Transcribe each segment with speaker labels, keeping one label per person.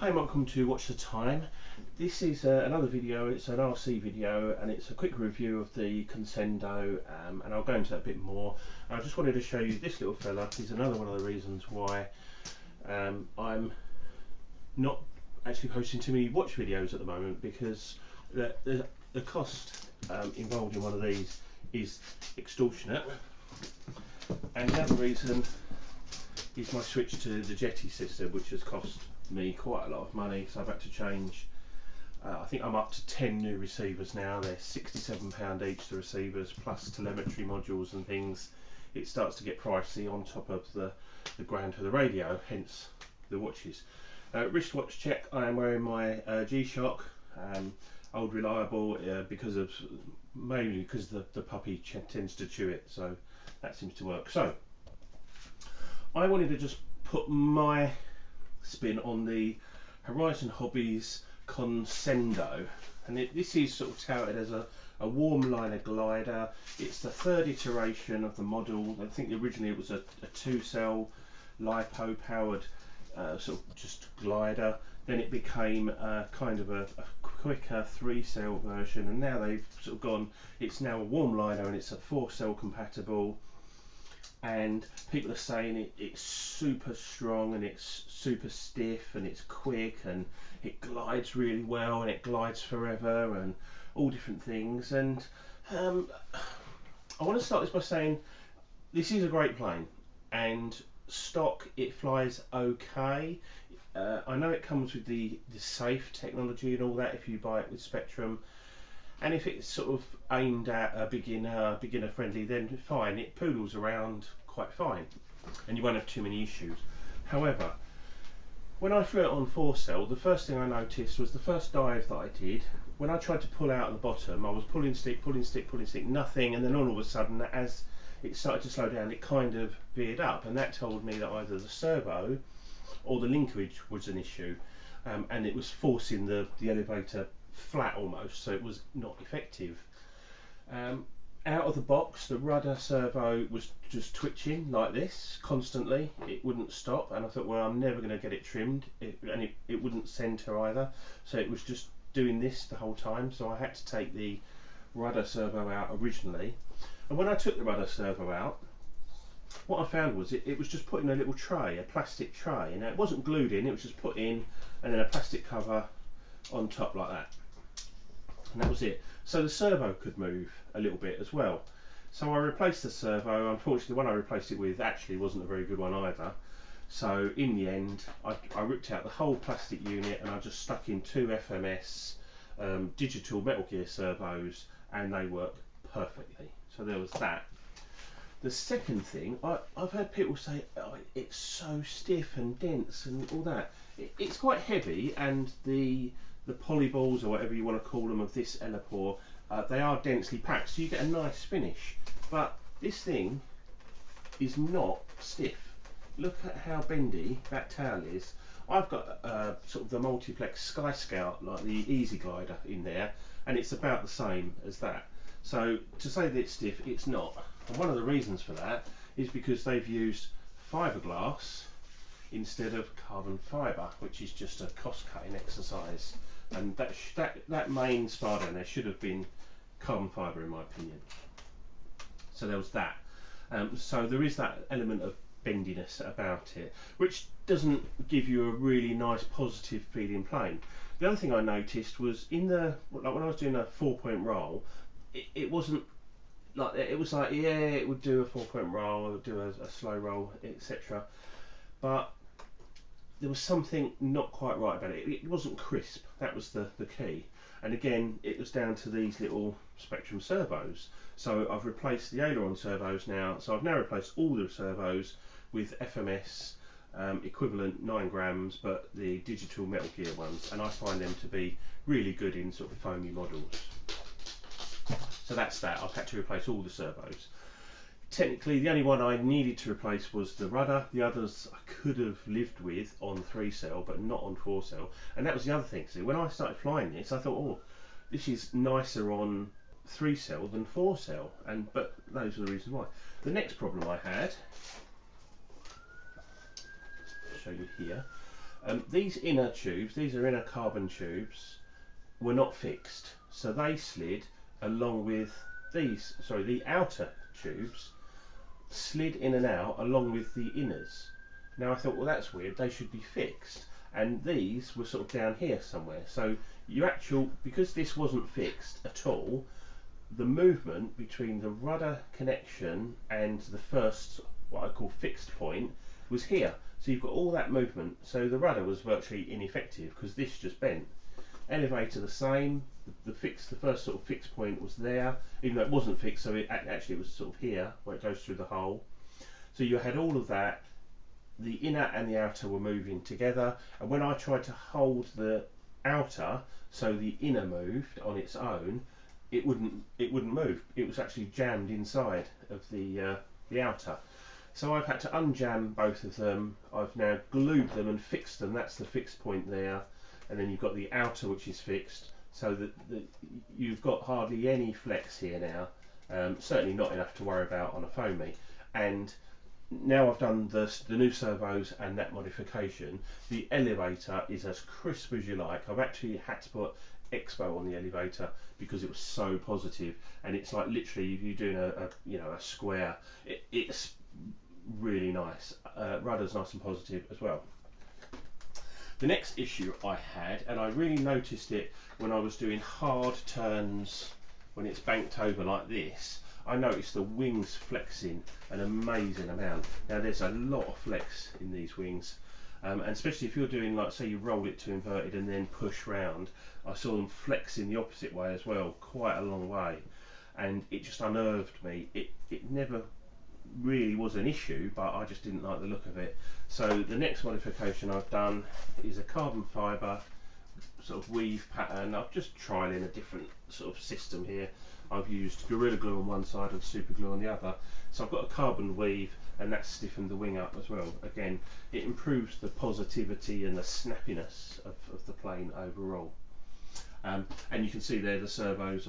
Speaker 1: Hi, welcome to Watch the Time. This is another video. It's an RC video and it's a quick review of the Conscendo, and I'll go into that a bit more. I just wanted to show you this little fella. Is another one of the reasons why I'm not actually posting too many watch videos at the moment, because the cost involved in one of these is extortionate, and the other reason is my switch to the jetty system, which has cost me quite a lot of money. So I've had to change. I think I'm up to 10 new receivers now. They're £67 each, the receivers, plus telemetry modules and things. It starts to get pricey on top of the grand for the radio, hence the watches. Wristwatch check. I am wearing my G-Shock, old reliable, mainly because the puppy tends to chew it, so that seems to work. So I wanted to just put my spin on the Horizon Hobbies Conscendo, and this is sort of touted as a warm liner glider. It's the third iteration of the model. I think originally it was a 2-cell LiPo powered sort of just glider. Then it became kind of a quicker 3-cell version, and now they've sort of gone, it's now a warm liner and it's a 4-cell compatible. And people are saying it's super strong and it's super stiff and it's quick and it glides really well and it glides forever and all different things. And I want to start this by saying this is a great plane, and stock it flies okay. I know it comes with the safe technology and all that if you buy it with Spectrum, and if it's sort of aimed at a beginner friendly, then fine, it poodles around quite fine and you won't have too many issues. However, when I flew it on 4-cell, the first thing I noticed was the first dive that I did, when I tried to pull out at the bottom, I was pulling stick, nothing, and then all of a sudden, as it started to slow down, it kind of veered up, and that told me that either the servo or the linkage was an issue, and it was forcing the elevator flat almost, so it was not effective. Out of the box, the rudder servo was just twitching like this constantly. It wouldn't stop, and I thought, well, I'm never going to get it trimmed, and it wouldn't center either, so it was just doing this the whole time. So I had to take the rudder servo out originally, and when I took the rudder servo out, what I found was it was just put in a little tray, a plastic tray, and it wasn't glued in, it was just put in and then a plastic cover on top like that, and that was it. So the servo could move a little bit as well. So I replaced the servo. Unfortunately, the one I replaced it with actually wasn't a very good one either. So in the end, I ripped out the whole plastic unit and I just stuck in 2 FMS digital Metal Gear servos, and they work perfectly. So there was that. The second thing, I've heard people say, oh, it's so stiff and dense and all that. It's quite heavy, and the polyballs, or whatever you want to call them, of this Ellipore, they are densely packed, so you get a nice finish. But this thing is not stiff. Look at how bendy that tail is. I've got sort of the multiplex Sky Scout, like the Easy Glider, in there, and it's about the same as that. So to say that it's stiff, it's not. And one of the reasons for that is because they've used fiberglass instead of carbon fibre, which is just a cost-cutting exercise. And that main spar down there should have been carbon fibre, in my opinion. So there was that. So there is that element of bendiness about it, which doesn't give you a really nice positive feeling plane. The other thing I noticed was when I was doing a 4-point roll, it wasn't like, it was like, yeah, it would do a 4-point roll, it would do a slow roll, etc. But there was something not quite right about it. It wasn't crisp. That was the key. And again, it was down to these little Spectrum servos. So I've replaced the aileron servos now. So I've now replaced all the servos with FMS equivalent 9 grams, but the digital Metal Gear ones. And I find them to be really good in sort of foamy models. So that's that. I've had to replace all the servos. Technically, the only one I needed to replace was the rudder. The others I could have lived with on 3-cell, but not on 4-cell. And that was the other thing. See, when I started flying this, I thought, oh, this is nicer on 3-cell than 4-cell. But those are the reasons why. The next problem I had, I'll show you here, These inner tubes, these are inner carbon tubes, were not fixed, so they slid along with these, sorry, the outer tubes slid in and out along with the inners. Now I thought, well, that's weird, they should be fixed, and these were sort of down here somewhere. So because this wasn't fixed at all, the movement between the rudder connection and the first, what I call fixed point, was here. So you've got all that movement, so the rudder was virtually ineffective because this just bent. Elevator the same, the first sort of fixed point was there, even though it wasn't fixed, so it was sort of here where it goes through the hole. So you had all of that, the inner and the outer were moving together, and when I tried to hold the outer so the inner moved on its own, it wouldn't move. It was actually jammed inside of the outer. So I've had to unjam both of them. I've now glued them and fixed them. That's the fixed point there, and then you've got the outer which is fixed, so that you've got hardly any flex here now. Certainly not enough to worry about on a foamy. And now I've done the new servos and that modification, the elevator is as crisp as you like. I've actually had to put Expo on the elevator because it was so positive, and it's like literally if you're doing a square, it's really nice. Rudder's nice and positive as well. The next issue I had, and I really noticed it when I was doing hard turns when it's banked over like this, I noticed the wings flexing an amazing amount. Now there's a lot of flex in these wings, and especially if you're doing, like, say you roll it to inverted and then push round, I saw them flex in the opposite way as well, quite a long way, and it just unnerved me. It never really was an issue, but I just didn't like the look of it. So the next modification I've done is a carbon fibre sort of weave pattern. I'm just trialing a different sort of system here. I've used Gorilla Glue on one side and Super Glue on the other. So I've got a carbon weave, and that's stiffened the wing up as well. Again, it improves the positivity and the snappiness of the plane overall. And you can see there the servos.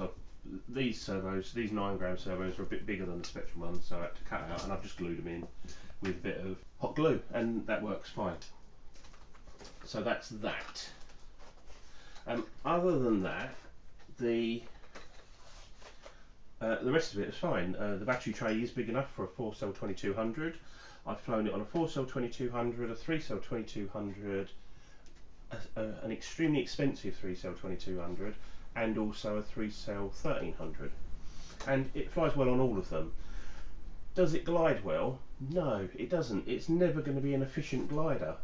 Speaker 1: These 9-gram servos are a bit bigger than the Spectrum ones, so I had to cut out, and I've just glued them in with a bit of hot glue, and that works fine. So that's that. Other than that, the rest of it is fine. The battery tray is big enough for a 4-cell 2200. I've flown it on a 4-cell 2200, a 3-cell 2200, an extremely expensive 3-cell 2200, and also a 3-cell 1300. And it flies well on all of them. Does it glide well? No, it doesn't. It's never going to be an efficient glider.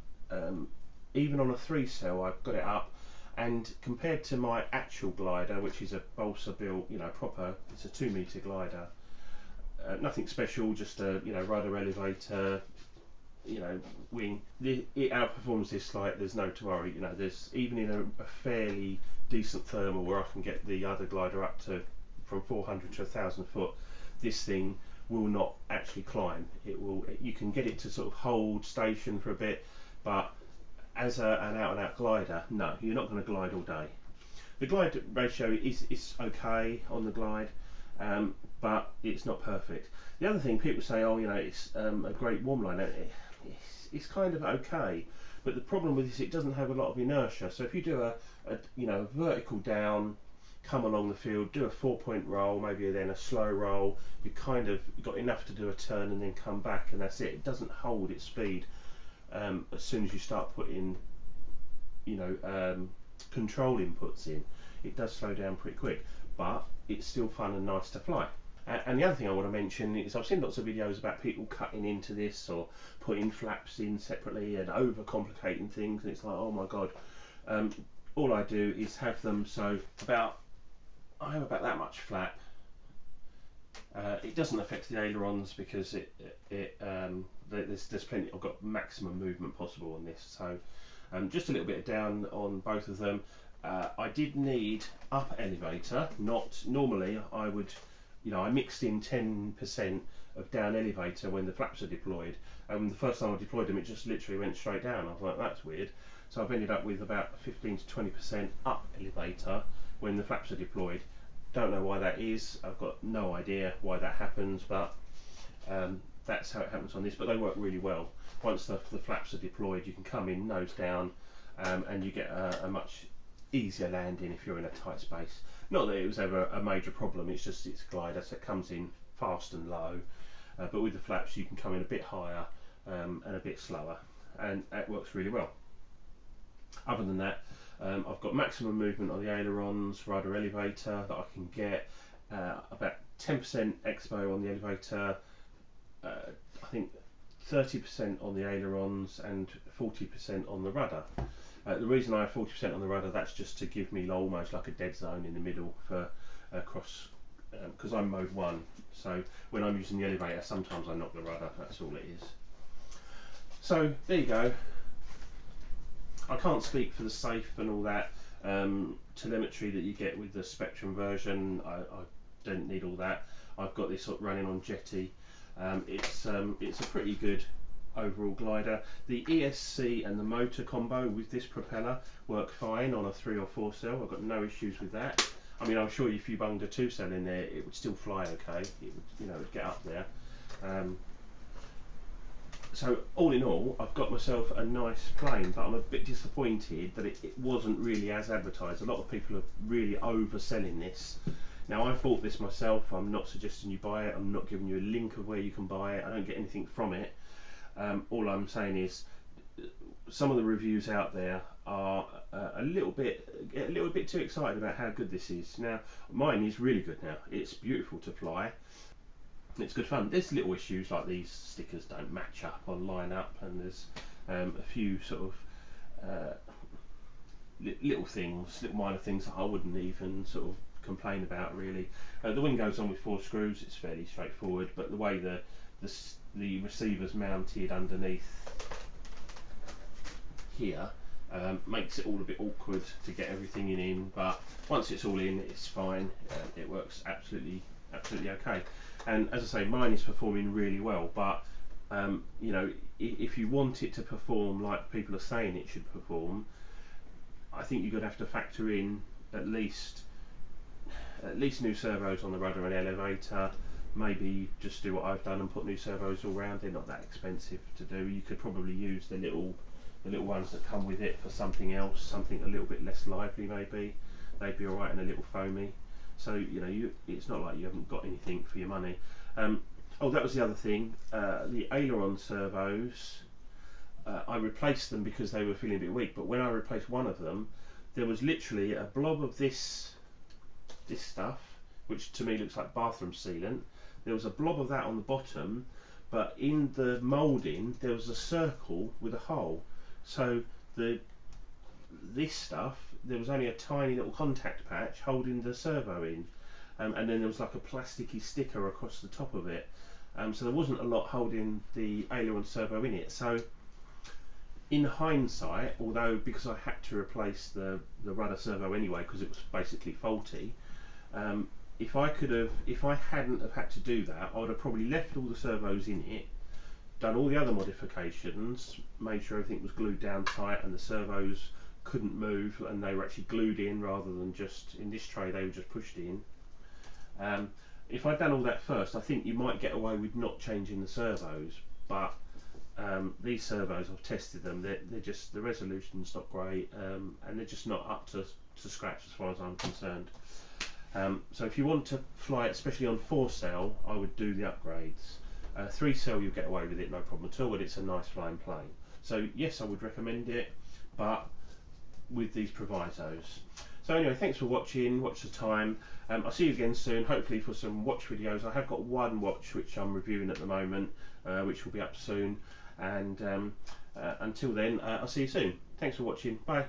Speaker 1: Even on a 3-cell, I've got it up, and compared to my actual glider, which is a balsa built, proper, it's a 2-meter glider, nothing special, just a rudder, elevator, wing. It outperforms this like there's no tomorrow. There's even in a fairly decent thermal where I can get the other glider up to from 400 to 1,000 foot, this thing will not actually climb. You can get it to sort of hold station for a bit, but as an out-and-out glider, no, you're not going to glide all day. The glide ratio is okay on the glide, but it's not perfect. The other thing, people say, oh, it's a great warm line. It's kind of okay, but the problem with this, it doesn't have a lot of inertia. So if you do a vertical down, come along the field, do a 4-point roll, maybe then a slow roll, you kind of got enough to do a turn and then come back, and that's it. It doesn't hold its speed. As soon as you start putting control inputs in, it does slow down pretty quick, but it's still fun and nice to fly. And the other thing I want to mention is I've seen lots of videos about people cutting into this or putting flaps in separately and overcomplicating things, and it's like, oh my god. All I do is have them so I have about that much flap. It doesn't affect the ailerons because there's plenty. I've got maximum movement possible on this, so just a little bit of down on both of them. I did need up elevator. Not normally I would, I mixed in 10% of down elevator when the flaps are deployed. The first time I deployed them, it just literally went straight down. I was like, that's weird. So I've ended up with about 15 to 20% up elevator when the flaps are deployed. Don't know why that is. I've got no idea why that happens, but that's how it happens on this, but they work really well. Once the flaps are deployed, you can come in nose down, and you get a much easier landing if you're in a tight space. Not that it was ever a major problem, it's just it's a glider, so it comes in fast and low, but with the flaps you can come in a bit higher and a bit slower, and that works really well. Other than that, I've got maximum movement on the ailerons, rudder, elevator that I can get, about 10% expo on the elevator, I think 30% on the ailerons and 40% on the rudder. The reason I have 40% on the rudder, that's just to give me almost like a dead zone in the middle for cross, because I'm mode 1, so when I'm using the elevator sometimes I knock the rudder, that's all it is. So there you go. I can't speak for the safe and all that telemetry that you get with the Spectrum version. I don't need all that. I've got this running on Jetty. It's a pretty good overall glider. The ESC and the motor combo with this propeller work fine on a 3 or 4 cell. I've got no issues with that. I mean, I'm sure if you bunged a 2 cell in there, it would still fly okay. It would, you know, it would get up there. So all in all, I've got myself a nice plane, but I'm a bit disappointed that it wasn't really as advertised. A lot of people are really overselling this. Now, I've bought this myself. I'm not suggesting you buy it. I'm not giving you a link of where you can buy it. I don't get anything from it. All I'm saying is some of the reviews out there are a little bit too excited about how good this is. Now, mine is really good now. It's beautiful to fly. It's good fun. There's little issues like these stickers don't match up or line up, and there's a few sort of little things, little minor things that I wouldn't even sort of complain about really. The wing goes on with 4 screws. It's fairly straightforward, but the way the receiver's mounted underneath here makes it all a bit awkward to get everything in. But once it's all in, it's fine. It works absolutely okay. And as I say, mine is performing really well, but you know, if you want it to perform like people are saying it should perform, I think you're going to have to factor in at least new servos on the rudder and elevator. Maybe just do what I've done and put new servos all round. They're not that expensive to do. You could probably use the little ones that come with it for something else, something a little bit less lively maybe. They'd be alright and a little foamy. So you know, it's not like you haven't got anything for your money. Oh, that was the other thing. The aileron servos, I replaced them because they were feeling a bit weak. But when I replaced one of them, there was literally a blob of this stuff, which to me looks like bathroom sealant. There was a blob of that on the bottom, but in the moulding there was a circle with a hole. So this stuff, there was only a tiny little contact patch holding the servo in, and then there was like a plasticky sticker across the top of it, so there wasn't a lot holding the aileron servo in it. So in hindsight, although because I had to replace the rudder servo anyway because it was basically faulty, if I hadn't have had to do that, I would have probably left all the servos in it, done all the other modifications, made sure everything was glued down tight and the servos couldn't move and they were actually glued in rather than just in this tray they were just pushed in. If I'd done all that first, I think you might get away with not changing the servos, but these servos, I've tested them, they're just, the resolution's not great, and they're just not up to scratch as far as I'm concerned. So if you want to fly it, especially on 4 cell, I would do the upgrades. 3 cell you'll get away with it, no problem at all, but it's a nice flying plane. So yes, I would recommend it, but with these provisos. So anyway, thanks for watching, watch the time. I'll see you again soon, hopefully for some watch videos. I have got one watch which I'm reviewing at the moment, which will be up soon, and until then, I'll see you soon. Thanks for watching, bye.